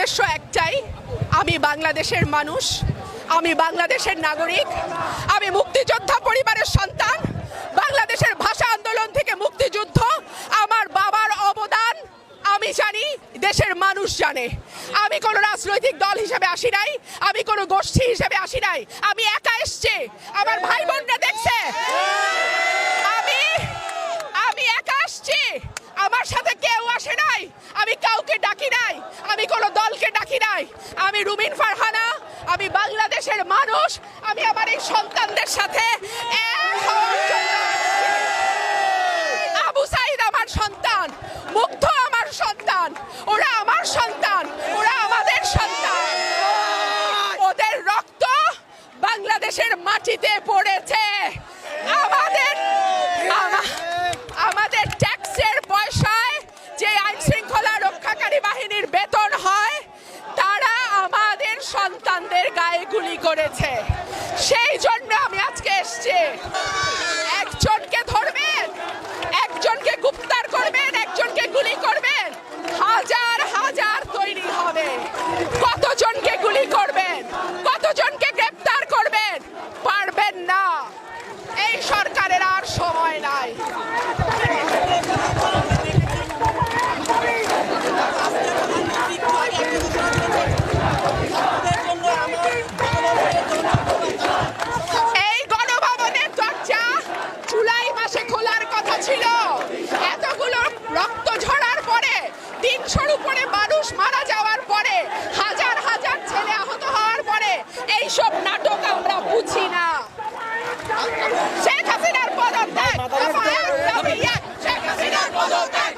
উদ্দেশ্য একটাই, আমি বাংলাদেশের মানুষ, আমি বাংলাদেশের নাগরিক, আমি মুক্তিযোদ্ধা পরিবারের সন্তান। বাংলাদেশের ভাষা আন্দোলন থেকে মুক্তিযুদ্ধ, আমার বাবার অবদান আমি জানি, দেশের মানুষ জানে। আমি কোনো রাজনৈতিক দল হিসেবে আসি নাই, আমি কোনো গোষ্ঠী হিসেবে আসি নাই, আমি একা এসছি। আমার ভাই বোনরা দেখছে আমি একা আসছি, আমার সাথে কেউ আসে নাই, আমি কাউকে ডাকি নাই, আমি কোনো দলকে ডাকি নাই। আমি রুমিন ফারহানা, আমি বাংলাদেশের মানুষ, আমি আমার এই সন্তানদের সাথে এক হওয়ার জন্য। আবু সাইদ আমার সন্তান, মুগ্ধ আমার সন্তান, ওরা আমার সন্তান, ওরা আমাদের সন্তান। ওদের রক্ত বাংলাদেশের মাটিতে পড়েছে। আমাদের ট্যাক্সের পয়সায় যে আইন শৃঙ্খলা রক্ষাকারী বাহিনীর বেতন হয়, তারা আমাদের সন্তানদের গায়ে গুলি করেছে। সেই জন্য আমি আজকে এসেছি। একজনকে ধরবেন, একজনকে গ্রেফতার করবেন, একজনকে গুলি করবেন, হাজার হাজার তৈরি হবে। কতজনকে গুলি করবেন, কতজনকে গ্রেফতার করবেন? পারবেন না। এই সরকারের আর সময় নাই। এই গণভবনের দরজা জুলাই মাসে খোলার কথা ছিল। এতগুলো রক্ত ঝরার পরে, ৩০০-র উপরে মানুষ মারা যাওয়ার পরে, হাজার হাজার ছেলে আহত হওয়ার পরে এইসব নাটক আমরা বুঝি না। শেখ হাসিনার পদত্যাগ, শেখ হাসিনার পদত্যাগ,